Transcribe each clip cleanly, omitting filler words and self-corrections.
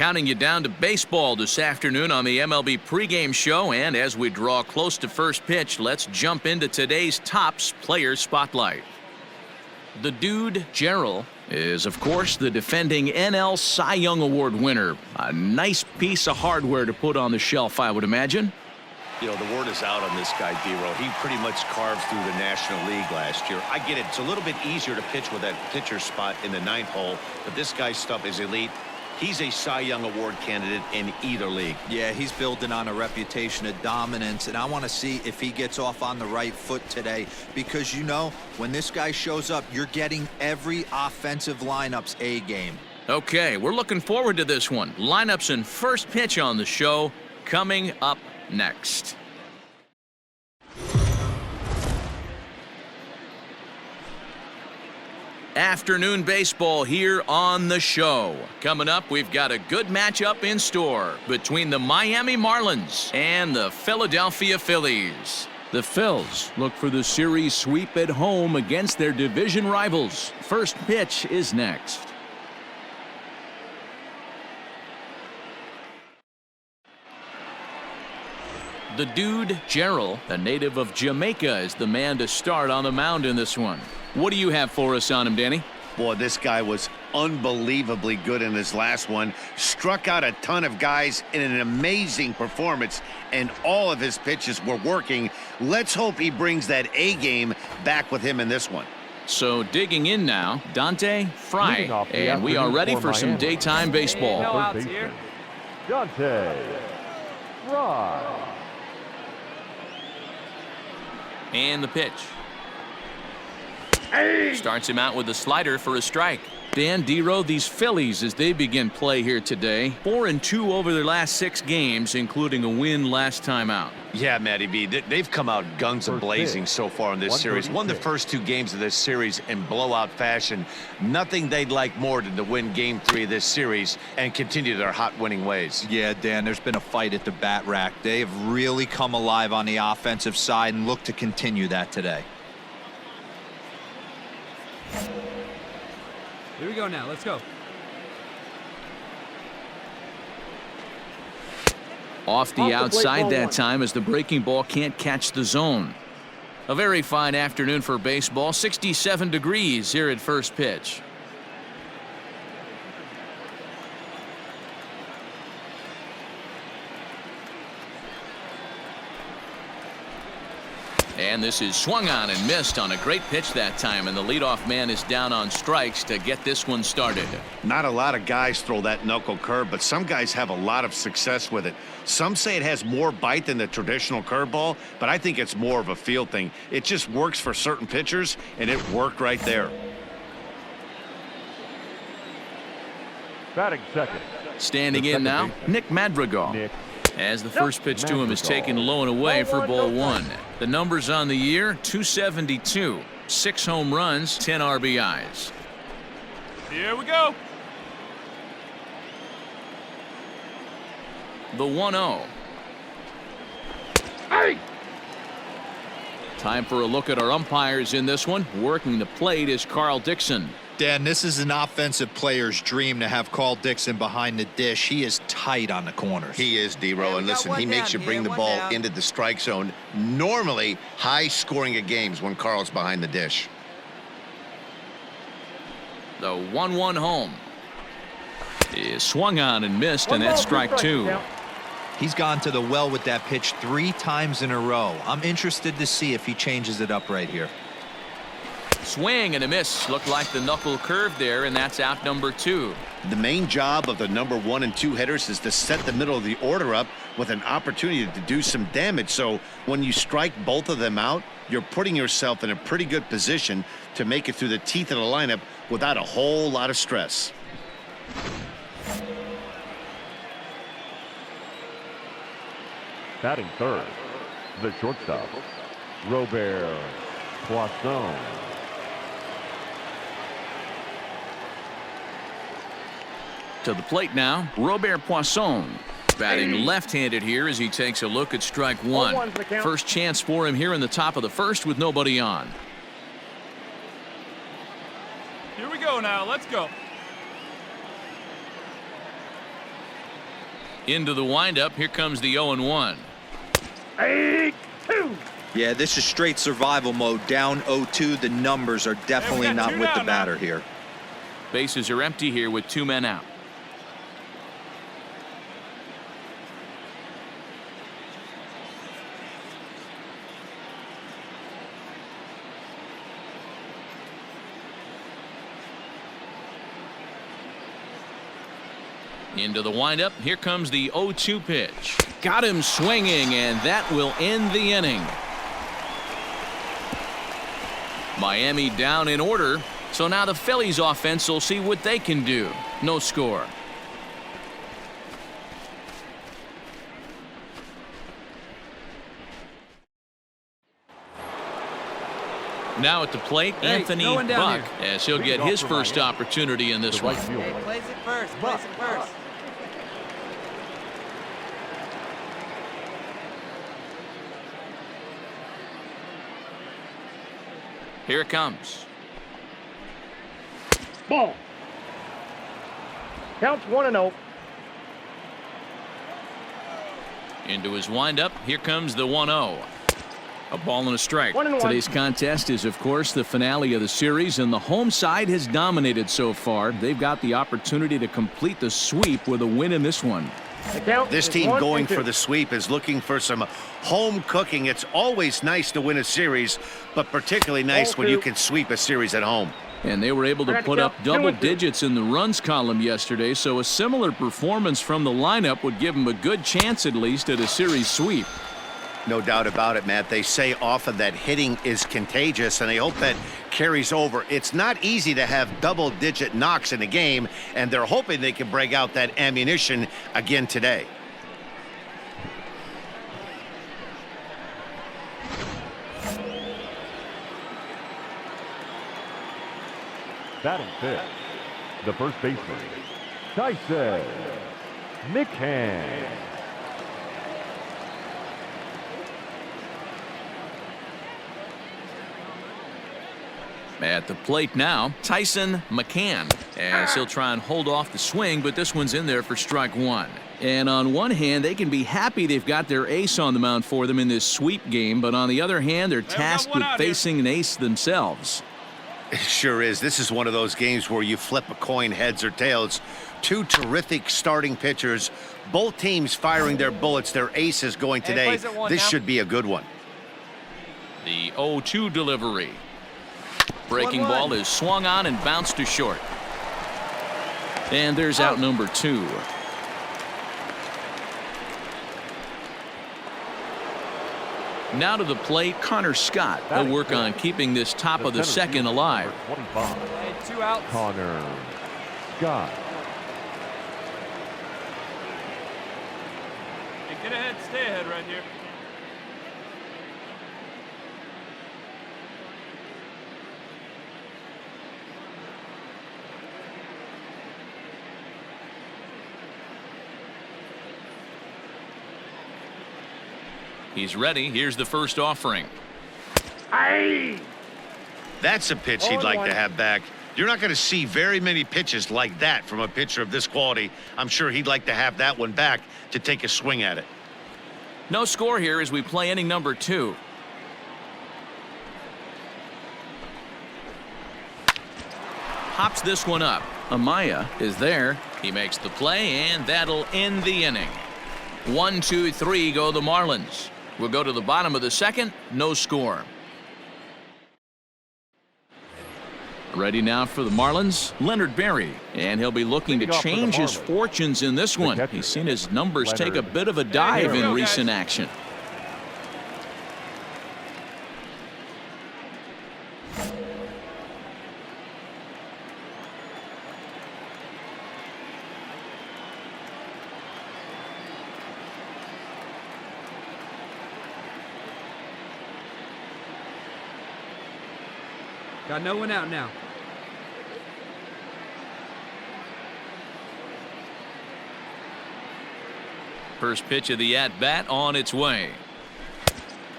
Counting you down to baseball this afternoon on the MLB pregame show, and as we draw close to first pitch, let's jump into today's Topps Player Spotlight. The dude, Gerald, is of course the defending NL Cy Young Award winner. A nice piece of hardware to put on the shelf, I would imagine. You know, the word is out on this guy, D-Row. He pretty much carved through the National League last year. I get it. It's a little bit easier to pitch with that pitcher spot in the ninth hole, but this guy's stuff is elite. He's a Cy Young Award candidate in either league. Yeah, he's building on a reputation of dominance, and I want to see if he gets off on the right foot today, because, you know, when this guy shows up, you're getting every offensive lineup's A game. Okay, we're looking forward to this one. Lineups and first pitch on the show coming up next. Afternoon baseball here on the show. Coming up, we've got a good matchup in store between the Miami Marlins and the Philadelphia Phillies. The Phils look for the series sweep at home against their division rivals. First pitch is next. The dude, Gerald, a native of Jamaica, is the man to start on the mound in this one. What do you have for us on him, Danny? Boy, this guy was unbelievably good in his last one. Struck out a ton of guys in an amazing performance, and all of his pitches were working. Let's hope he brings that A game back with him in this one. So digging in now, Dante Fry, and we are ready for some daytime baseball. Dante Fry. And the pitch. Starts him out with a slider for a strike. Dan, D-Row, these Phillies, as they begin play here today, 4-2 over their last 6 games, including a win last time out. Yeah, Matty B, they've come out guns a-blazing so far in this series. Won the first 2 games of this series in blowout fashion. Nothing they'd like more than to win Game 3 of this series and continue their hot winning ways. Yeah, Dan, there's been a fight at the bat rack. They have really come alive on the offensive side and look to continue that today. Here we go now. Let's go. Off the outside that time as the breaking ball can't catch the zone. A very fine afternoon for baseball. 67 degrees here at first pitch. And this is swung on and missed on a great pitch that time, and the leadoff man is down on strikes to get this one started. Not a lot of guys throw that knuckle curve, but some guys have a lot of success with it. Some say it has more bite than the traditional curveball, but I think it's more of a feel thing. It just works for certain pitchers, and it worked right there. Batting second. Standing in now, Nick Madrigal. As the first pitch to him is taken low and away for ball 1. The numbers on the year, 272, 6 home runs, 10 RBIs. Here we go. The 1-0. Hey! Time for a look at our umpires in this one. Working the plate is Carl Dixon. Dan, this is an offensive player's dream to have Carl Dixon behind the dish. He is tight on the corners. He is, D-Row, and listen, he makes you bring the ball into the strike zone. Normally, high scoring of games when Carl's behind the dish. The 1-1 home is swung on and missed, and that's strike 2. He's gone to the well with that pitch 3 times in a row. I'm interested to see if he changes it up right here. Swing and a miss. Looked like the knuckle curve there, and that's out number 2. The main job of the number 1 and 2 hitters is to set the middle of the order up with an opportunity to do some damage. So when you strike both of them out, you're putting yourself in a pretty good position to make it through the teeth of the lineup without a whole lot of stress. Batting third, the shortstop, Robert Poisson. To the plate now, Robert Poisson. Batting left-handed here as he takes a look at strike 1. First chance for him here in the top of the first with nobody on. Here we go now. Let's go. Into the windup. Here comes the 0-1. 8-2. Yeah, this is straight survival mode. Down 0-2. The numbers are definitely not with the batter here. Bases are empty here with 2 men out. Into the windup. Here comes the 0-2 pitch. Got him swinging, and that will end the inning. Miami down in order. So now the Phillies offense will see what they can do. No score. Now at the plate, Anthony Buck, as he'll get his first opportunity in this one. Hey, place it first. Place it first. Here it comes. Ball. Counts 1-0. Into his windup. Here comes the 1-0. A ball and a strike. 1-1. Today's contest is, of course, the finale of the series, and the home side has dominated so far. They've got the opportunity to complete the sweep with a win in this one. This team going for the sweep is looking for some home cooking. It's always nice to win a series, but particularly nice when you can sweep a series at home. And they were able to put up double digits in the runs column yesterday, so a similar performance from the lineup would give them a good chance at least at a series sweep. No doubt about it, Matt. They say often that hitting is contagious, and they hope that carries over. It's not easy to have double-digit knocks in a game, and they're hoping they can break out that ammunition again today. Batting fifth, the first baseman, Tyson McCann. At the plate now, Tyson McCann, as he'll try and hold off the swing, but this one's in there for strike one. And on one hand, they can be happy they've got their ace on the mound for them in this sweep game, but on the other hand, they're tasked with facing an ace themselves. It sure is. This is one of those games where you flip a coin heads or tails. Two terrific starting pitchers, both teams firing their bullets. Their ace is going today. This should be a good one. The 0-2 delivery. Breaking ball is swung on and bounced to short. And there's out number 2. Now to the plate, Connor Scott. He'll work on keeping this top of the second alive. 25. Hey, 2 outs. Connor Scott. Hey, get ahead, stay ahead right here. He's ready. Here's the first offering. That's a pitch he'd like to have back. You're not going to see very many pitches like that from a pitcher of this quality. I'm sure he'd like to have that one back to take a swing at it. No score here as we play inning number 2. Hops this one up. Amaya is there. He makes the play, and that'll end the inning. 1, 2, 3 go the Marlins. We'll go to the bottom of the second. No score. Ready now for the Marlins, Leonard Berry, and he'll be looking to change his fortunes in this one. He's seen his numbers take a bit of a dive in recent action. Got no one out now. First pitch of the at-bat on its way.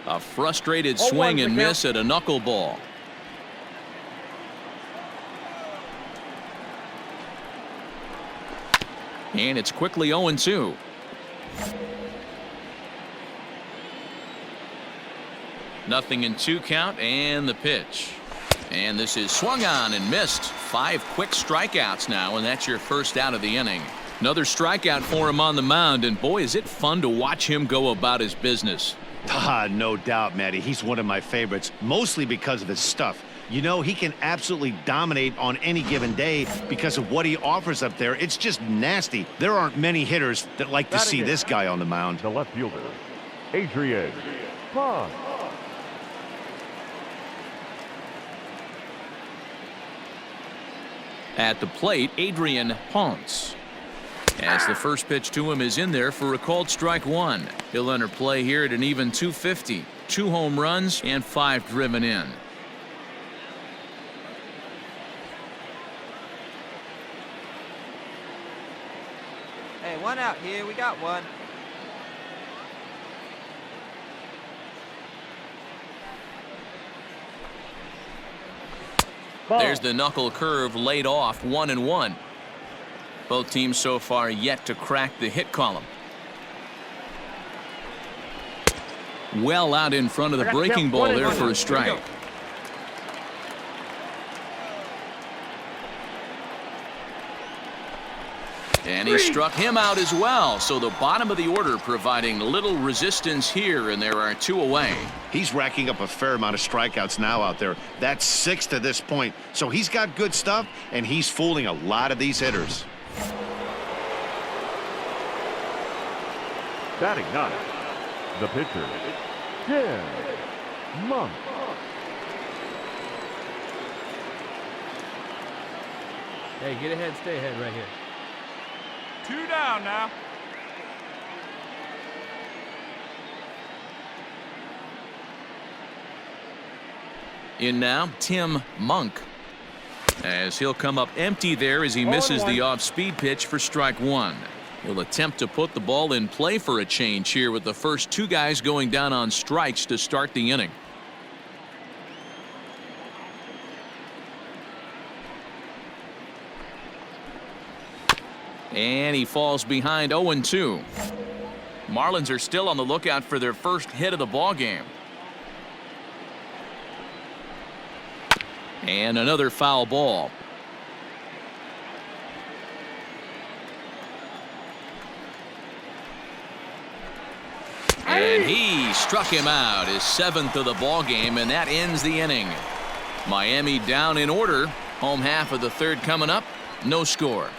A frustrated swing and miss at a knuckleball. And it's quickly 0-2. 0-2 count and the pitch. And this is swung on and missed. 5 quick strikeouts now, and that's your first out of the inning. Another strikeout for him on the mound, and boy, is it fun to watch him go about his business. No doubt, Matty. He's one of my favorites, mostly because of his stuff. You know, he can absolutely dominate on any given day because of what he offers up there. It's just nasty. There aren't many hitters that like to see this guy on the mound. The left fielder, Adrian Pond. At the plate, Adrian Ponce. As the first pitch to him is in there for a called strike 1. He'll enter play here at an even 250. 2 home runs and 5 driven in. Hey, 1 out here. We got 1. There's the knuckle curve laid off, 1-1. Both teams so far yet to crack the hit column. Well out in front of the breaking ball there for a strike. And he struck him out as well. So the bottom of the order providing little resistance here, and there are 2 away. He's racking up a fair amount of strikeouts now out there. That's 6 to this point. So he's got good stuff, and he's fooling a lot of these hitters. Batting 9, the pitcher, Tim Monk. Hey, get ahead, stay ahead right here. 2 down now. In now, Tim Monk. As he'll come up empty there as he misses the off-speed pitch for strike 1. He'll attempt to put the ball in play for a change here with the first 2 guys going down on strikes to start the inning. And he falls behind 0-2. Marlins are still on the lookout for their first hit of the ball game. And another foul ball. And he struck him out, his 7th of the ball game, and that ends the inning. Miami down in order. Home half of the 3rd coming up. No score.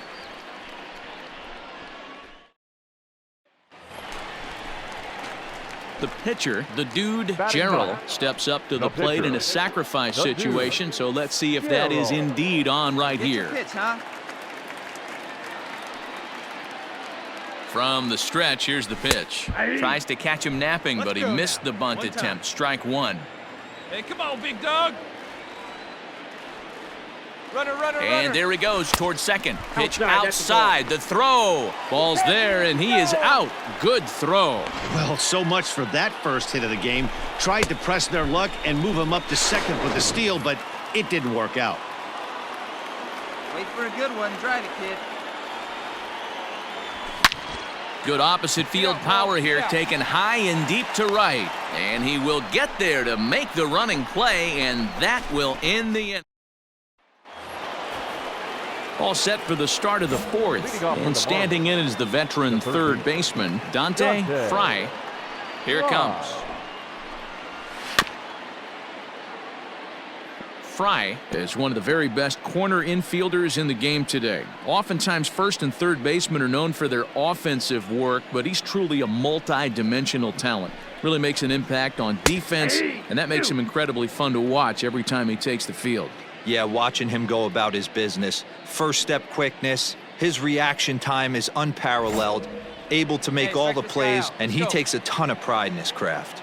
The pitcher, the dude, Gerald, steps up to the plate in a sacrifice situation. So let's see if that is indeed on right here. Pitch, huh? From the stretch, here's the pitch. Tries to catch him napping, but he missed the bunt attempt. Strike 1. Hey, come on, big dog. Runner, runner, runner. And there he goes towards second. Pitch outside. The throw. Ball's there, and he is out. Good throw. Well, so much for that first hit of the game. Tried to press their luck and move him up to second with the steal, but it didn't work out. Wait for a good one. Drive it, kid. Good opposite field power here, taken high and deep to right. And he will get there to make the running play, and that will end the inning. All set for the start of the 4th. And standing in is the veteran 3rd baseman, Dante Fry. Here it comes. Fry is one of the very best corner infielders in the game today. Oftentimes, 1st and 3rd basemen are known for their offensive work, but he's truly a multi-dimensional talent. Really makes an impact on defense, and that makes him incredibly fun to watch every time he takes the field. Yeah, watching him go about his business. First step quickness. His reaction time is unparalleled. Able to make all the plays, and he takes a ton of pride in his craft.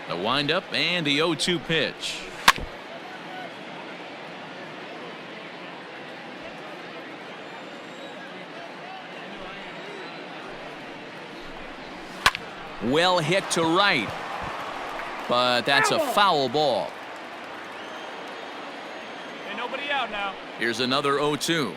The windup and the 0-2 pitch. Well hit to right. But that's a foul ball. Ain't nobody out now. Here's another 0-2.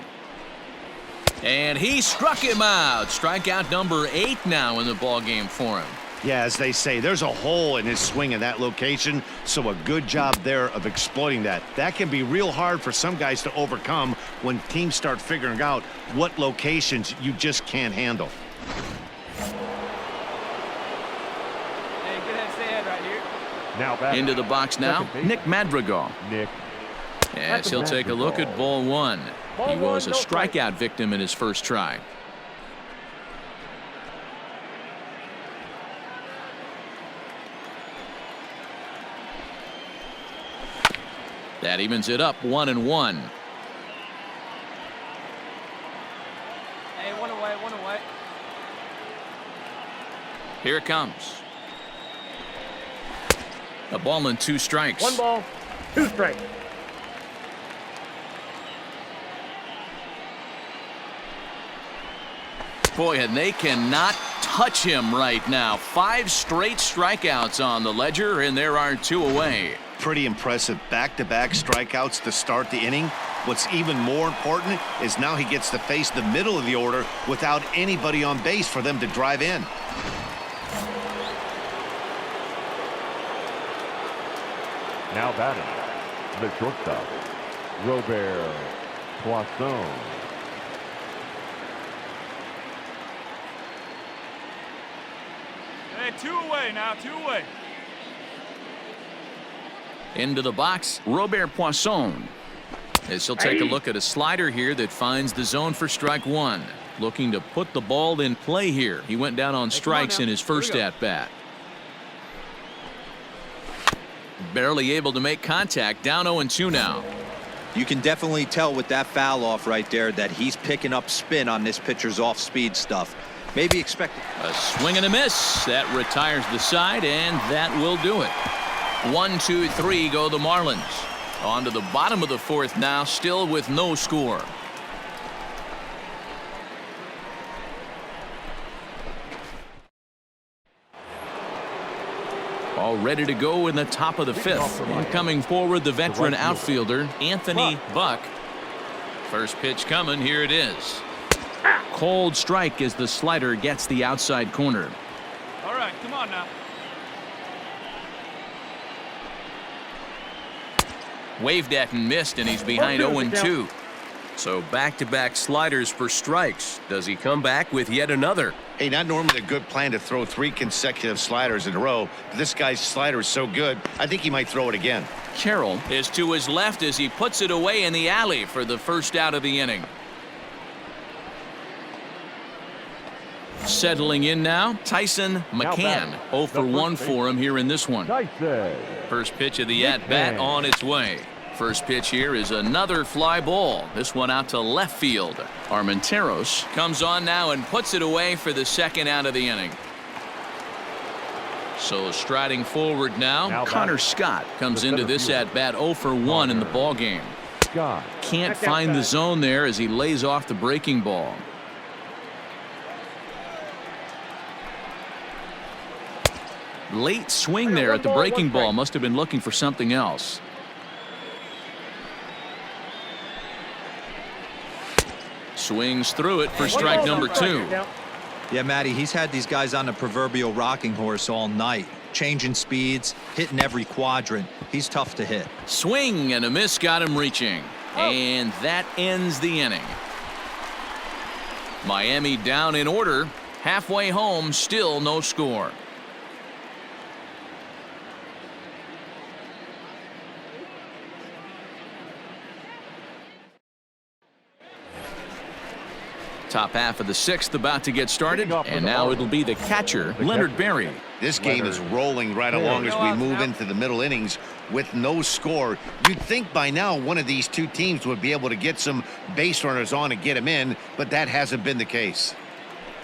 And he struck him out. Strikeout number 8 now in the ball game for him. Yeah, as they say, there's a hole in his swing in that location, so a good job there of exploiting that. That can be real hard for some guys to overcome when teams start figuring out what locations you just can't handle. Hey, good head, stay ahead right here. Now back. Into the box now, Nick Madrigal. Nick. As he'll take a look at ball 1. He was a strikeout victim in his first try. That evens it up 1-1. Hey, one away, one away. Here it comes. A ball and 2 strikes. 1 ball, 2 strikes. Boy, and they cannot touch him right now. 5 straight strikeouts on the ledger, and there are 2 away. Pretty impressive back-to-back strikeouts to start the inning. What's even more important is now he gets to face the middle of the order without anybody on base for them to drive in. Now batting, the shortstop, Robert Poisson. Hey, 2 away now, 2 away. Into the box, Robert Poisson. As he'll take a look at a slider here that finds the zone for strike 1. Looking to put the ball in play here. He went down on strikes in his first at-bat. Barely able to make contact. Down 0-2 now. You can definitely tell with that foul off right there that he's picking up spin on this pitcher's off-speed stuff. Maybe expect a swing and a miss. That retires the side, and that will do it. 1, 2, 3 go the Marlins. On to the bottom of the 4th now, still with no score. All ready to go in the top of the 5th. And coming forward, the veteran outfielder, Anthony Buck. First pitch coming. Here it is. Cold strike as the slider gets the outside corner. All right, come on now. Waved at and missed, and he's behind 0-2. So back-to-back sliders for strikes. Does he come back with yet another? Hey, not normally a good plan to throw 3 consecutive sliders in a row, but this guy's slider is so good, I think he might throw it again. Carroll is to his left as he puts it away in the alley for the first out of the inning. Settling in now, Tyson McCann. 0 for 1 for him here in this one. First pitch of the at-bat on its way. First pitch here is another fly ball. This one out to left field. Armenteros comes on now and puts it away for the second out of the inning. So striding forward now, Connor Scott comes into this at-bat 0 for 1 in the ball game. Can't find the zone there as he lays off the breaking ball. Late swing there at the breaking ball. Must have been looking for something else. Swings through it for strike number 2. Yeah, Matty, he's had these guys on the proverbial rocking horse all night. Changing speeds, hitting every quadrant. He's tough to hit. Swing and a miss got him reaching. And that ends the inning. Miami down in order. Halfway home, still no score. Top half of the 6th about to get started, and now it'll be the catcher, Leonard Berry. This game is rolling right along as we move into the middle innings with no score. You'd think by now one of these 2 teams would be able to get some base runners on and get them in, but that hasn't been the case.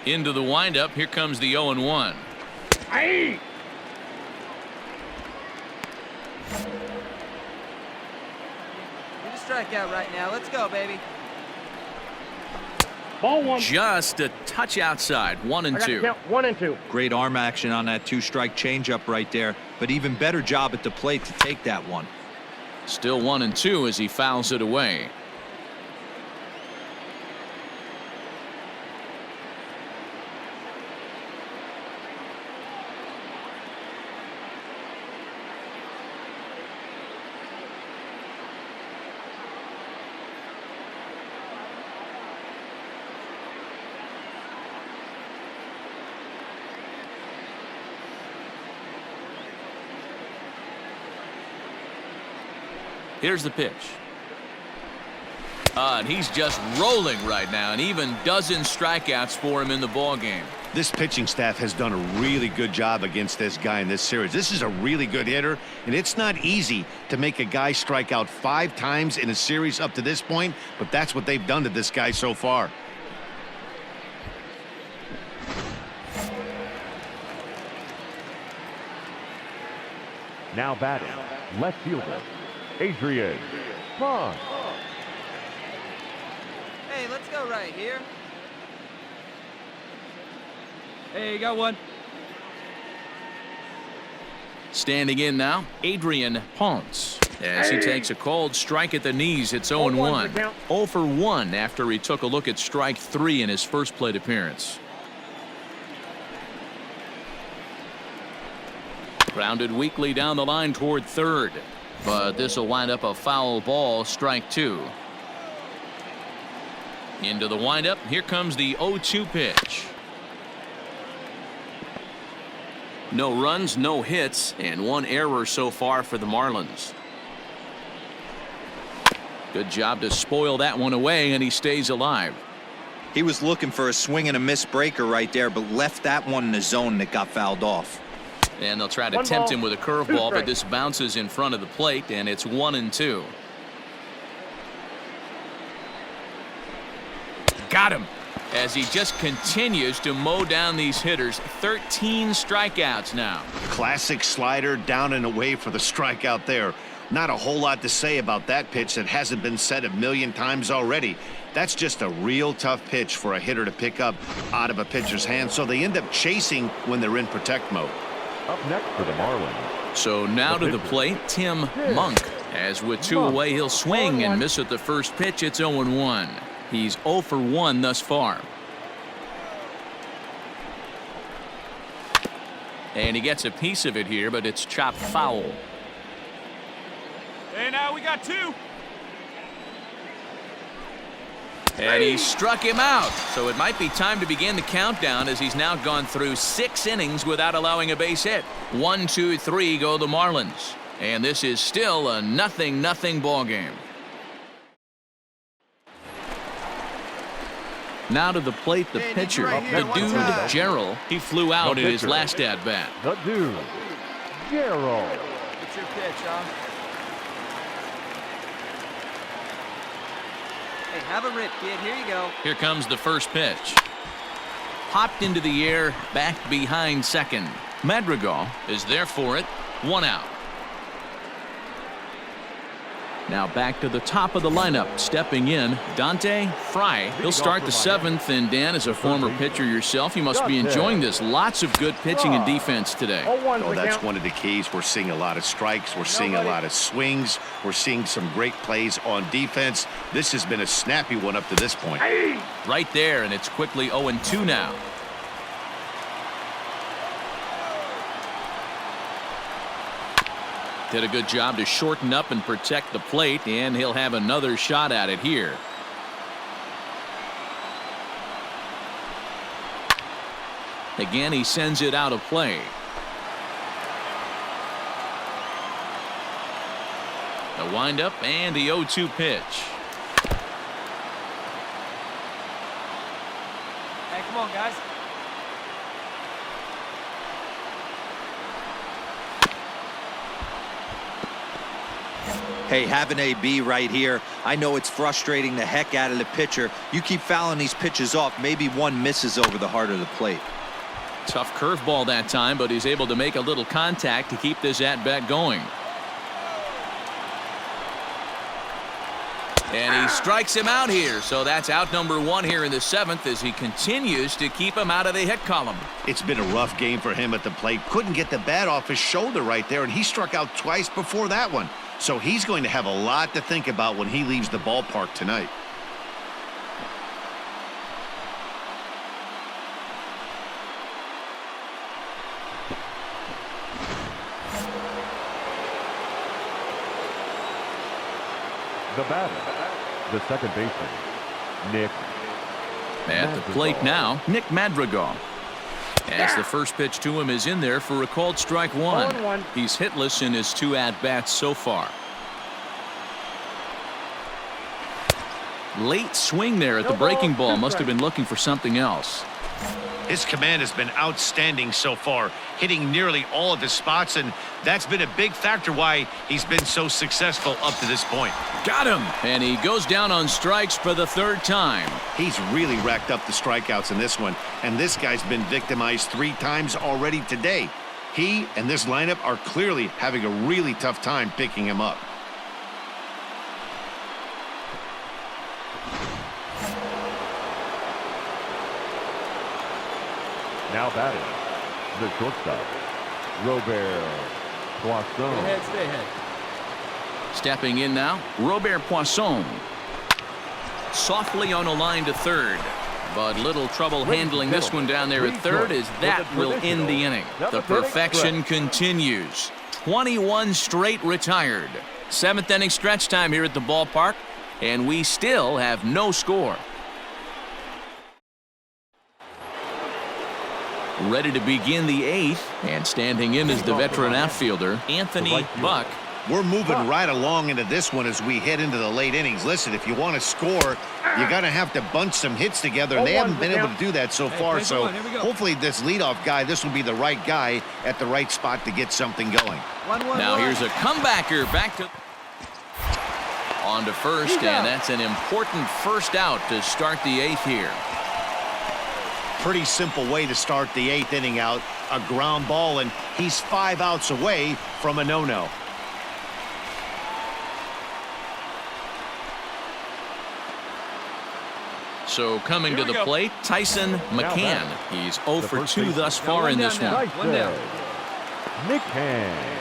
Into the windup, here comes the 0-1. Hey! Need a strikeout right now. Let's go, baby. Ball 1. Just a touch outside. 1-2. 1-2. Great arm action on that 2-strike changeup right there, but even better job at the plate to take that one. Still 1-2 as he fouls it away. Here's the pitch. And he's just rolling right now, and even dozens strikeouts for him in the ball game. This pitching staff has done a really good job against this guy in this series. This is a really good hitter, and it's not easy to make a guy strike out 5 times in a series up to this point, but that's what they've done to this guy so far. Now batting, left fielder, Adrian Vaughn. Hey, let's go right here. Hey, you got one. Standing in now, Adrian Ponce. As he takes a called strike at the knees, it's 0-1. 0 for 1 after he took a look at strike 3 in his first plate appearance. Grounded weakly down the line toward third. But this will wind up a foul ball, strike 2. Into the windup. Here comes the 0-2 pitch. No runs, no hits, and 1 error so far for the Marlins. Good job to spoil that one away, and he stays alive. He was looking for a swing and a miss breaker right there, but left that one in the zone that got fouled off. And they'll try to tempt him with a curveball, but this bounces in front of the plate, and it's 1-2. Got him. As he just continues to mow down these hitters. 13 strikeouts now. Classic slider down and away for the strikeout there. Not a whole lot to say about that pitch that hasn't been said a million times already. That's just a real tough pitch for a hitter to pick up out of a pitcher's hand, so they end up chasing when they're in protect mode. Up next for the Marlins. So now to the plate, Tim Monk. As with 2 away, he'll swing and miss at the first pitch. It's 0-1. He's 0 for 1 thus far. And he gets a piece of it here, but it's chopped foul. Hey, now we got 2. And he struck him out. So it might be time to begin the countdown, as he's now gone through 6 innings without allowing a base hit. 1, 2, 3 go the Marlins. And this is still a 0-0 ball game. Now to the plate, the pitcher, the dude, Gerald. He flew out in his last at-bat. The dude, Gerald. It's your pitch, huh? Hey, have a rip, kid. Here you go. Here comes the first pitch. Popped into the air, back behind second. Madrigal is there for it. 1 out. Now back to the top of the lineup. Stepping in, Dante Fry. He'll start the 7th. And Dan, as a former pitcher yourself, you must be enjoying this. Lots of good pitching and defense today. Oh, that's one of the keys. We're seeing a lot of strikes. We're seeing a lot of swings. We're seeing some great plays on defense. This has been a snappy one up to this point. Right there, and it's quickly 0-2 now. Did a good job to shorten up and protect the plate, and he'll have another shot at it here. Again, he sends it out of play. The windup and the 0-2 pitch. Hey, come on, guys. Hey, having AB right here, I know it's frustrating the heck out of the pitcher. You keep fouling these pitches off, maybe one misses over the heart of the plate. Tough curveball that time, but he's able to make a little contact to keep this at-bat going. And he strikes him out here, so that's out number 1 here in the 7th as he continues to keep him out of the hit column. It's been a rough game for him at the plate. Couldn't get the bat off his shoulder right there, and he struck out twice before that one. So he's going to have a lot to think about when he leaves the ballpark tonight. The batter, the second baseman, Nick. At the plate now, Nick Madrigal. As the first pitch to him is in there for a called strike 1. He's hitless in his 2 at-bats so far. Late swing there at the breaking ball. Must have been looking for something else. His command has been outstanding so far, hitting nearly all of his spots, and that's been a big factor why he's been so successful up to this point. Got him. And he goes down on strikes for the third time. He's really racked up the strikeouts in this one, and this guy's been victimized 3 times already today. He and this lineup are clearly having a really tough time picking him up. Now batting, the shortstop, Robert Poisson. Stay ahead. Stepping in now, Robert Poisson. Softly on a line to third. But little trouble handling this one down there at third, as that will end the inning. The perfection continues. 21 straight retired. 7th inning stretch time here at the ballpark, and we still have no score. Ready to begin the 8th, and standing in is the veteran outfielder, Anthony Buck. We're moving right along into this one as we head into the late innings. Listen, if you want to score, you got to have to bunch some hits together, and they haven't been able to do that so far. So hopefully this leadoff guy, this will be the right guy at the right spot to get something going. Now here's a comebacker back to on to first, and that's an important first out to start the 8th here. Pretty simple way to start the 8th inning out. A ground ball, and he's 5 outs away from a no-no. So coming to the plate, Tyson McCann. He's 0 for 2 thus far in this one. One down. McCann.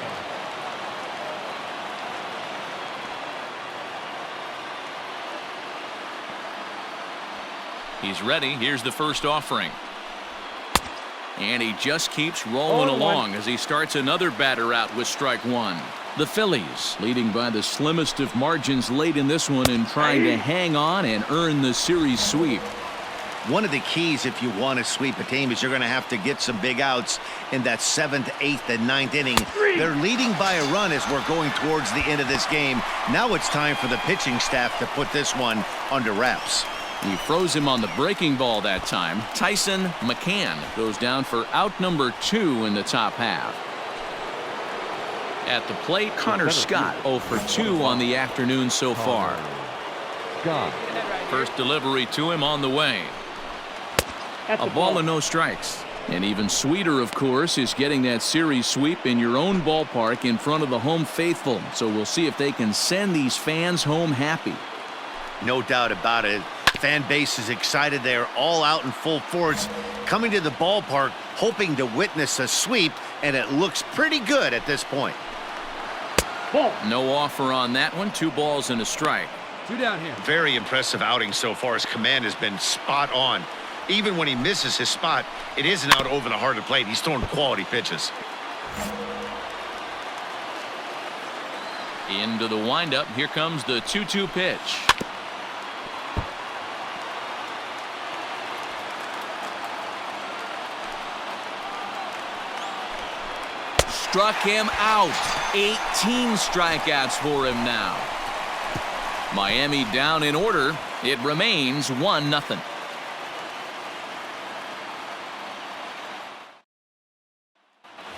He's ready. Here's the first offering. And he just keeps rolling along as he starts another batter out with strike 1. The Phillies leading by the slimmest of margins late in this one and trying to hang on and earn the series sweep. One of the keys if you want to sweep a team is you're going to have to get some big outs in that 7th, 8th, and 9th inning. They're leading by a run as we're going towards the end of this game. Now it's time for the pitching staff to put this one under wraps. He froze him on the breaking ball that time. Tyson McCann goes down for out number 2 in the top half. At the plate, Connor Scott 0 for 2 on the afternoon so far. First delivery to him on the way. A ball and no strikes. And even sweeter, of course, is getting that series sweep in your own ballpark in front of the home faithful. So we'll see if they can send these fans home happy. No doubt about it. Fan base is excited. They're all out in full force, coming to the ballpark, hoping to witness a sweep, and it looks pretty good at this point. No offer on that one. 2 balls and a strike. 2 down here. Very impressive outing so far. His command has been spot on. Even when he misses his spot, it isn't out over the heart of the plate. He's throwing quality pitches. Into the windup. Here comes the 2-2 pitch. Struck him out. 18 strikeouts for him now. Miami down in order. It remains 1-0.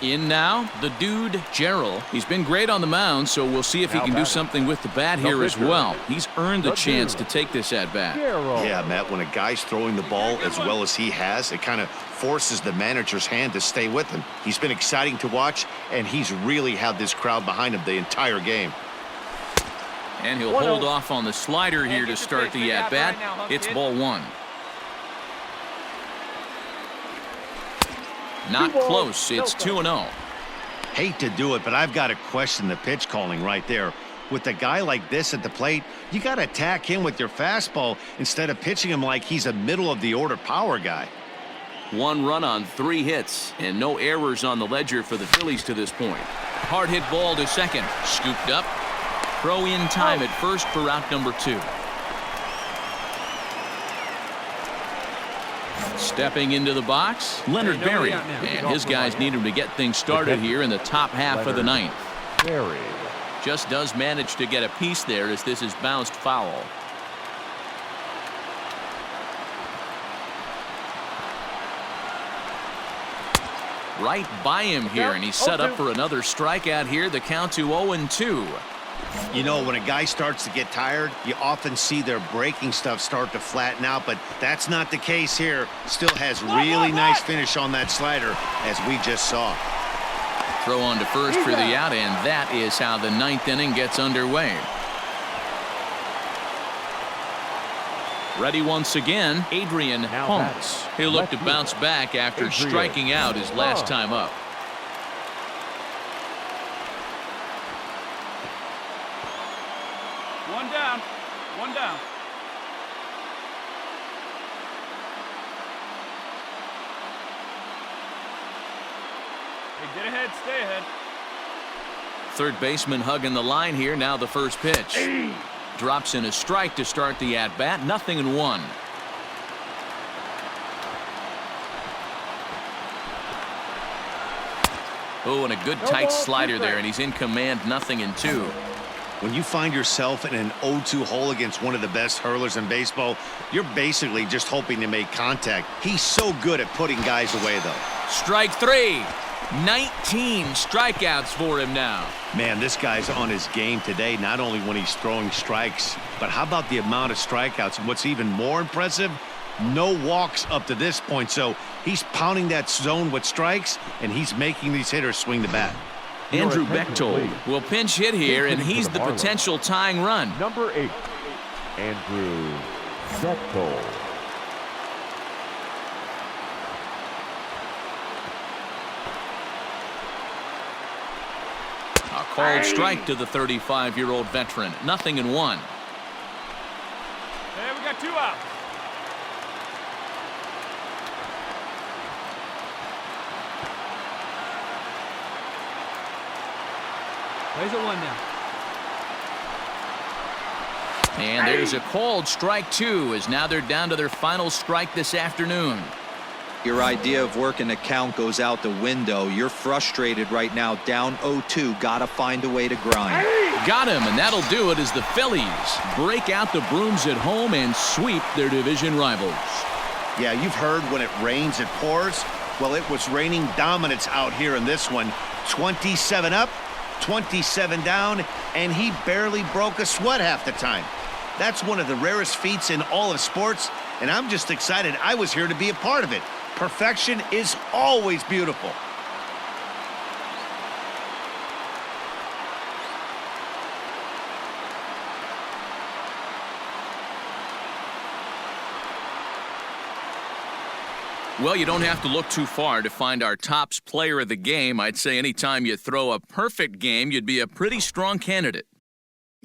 In now, the dude, Gerald. He's been great on the mound, so we'll see if he can do something with the bat here as well. He's earned the chance to take this at-bat. Yeah, Matt, when a guy's throwing the ball as well as he has, it kind of forces the manager's hand to stay with him. He's been exciting to watch, and he's really had this crowd behind him the entire game. And he'll hold off on the slider here to start the at-bat. It's ball 1. Not close. It's 2-0. Hate to do it, but I've got to question the pitch calling right there. With a guy like this at the plate, you got to attack him with your fastball instead of pitching him like he's a middle-of-the-order power guy. 1 run on 3 hits, and no errors on the ledger for the Phillies to this point. Hard hit ball to second. Scooped up. Throw in time at first for out number 2. Stepping into the box, Leonard Berry. And his guys need him to get things started here in the top half of the 9th. Just does manage to get a piece there as this is bounced foul. Right by him here, and he's set up for another strikeout here. The count to 0-2. You know, when a guy starts to get tired, you often see their breaking stuff start to flatten out, but that's not the case here. Still has really nice finish on that slider, as we just saw. Throw on to first for the out, and that is how the ninth inning gets underway. Ready once again, Adrian Holmes. He'll look to bounce back after striking out his last time up. One down. One down. Hey, get ahead, stay ahead. Third baseman hugging the line here. Now the first pitch. Drops in a strike to start the at-bat. 0-1. Oh, and a good tight slider there, and he's in command. 0-2. When you find yourself in an 0-2 hole against one of the best hurlers in baseball, you're basically just hoping to make contact. He's so good at putting guys away, though. Strike three. 19 strikeouts for him now. Man, this guy's on his game today, not only when he's throwing strikes, but how about the amount of strikeouts? And what's even more impressive, no walks up to this point. So he's pounding that zone with strikes, and he's making these hitters swing the bat. Andrew Bechtold will pinch hit here, and he's the potential tying run. Number 8, Andrew Bechtold. A called strike to the 35-year-old veteran. 0-1. Hey, we got 2 outs. Plays at 1 now. And there's a called strike 2, as now they're down to their final strike this afternoon. Your idea of working the count goes out the window. You're frustrated right now, down 0-2. Gotta find a way to grind. Got him, and that'll do it as the Phillies break out the brooms at home and sweep their division rivals. Yeah, you've heard when it rains, it pours. Well, it was raining dominance out here in this one. 27 up, 27 down, and he barely broke a sweat half the time. That's one of the rarest feats in all of sports, and I'm just excited I was here to be a part of it. Perfection is always beautiful. Well, you don't have to look too far to find our tops player of the game. I'd say anytime you throw a perfect game, you'd be a pretty strong candidate.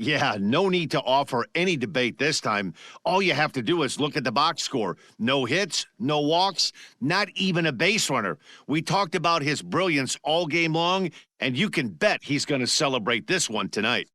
Yeah, no need to offer any debate this time. All you have to do is look at the box score. No hits, no walks, not even a base runner. We talked about his brilliance all game long, and you can bet he's going to celebrate this one tonight.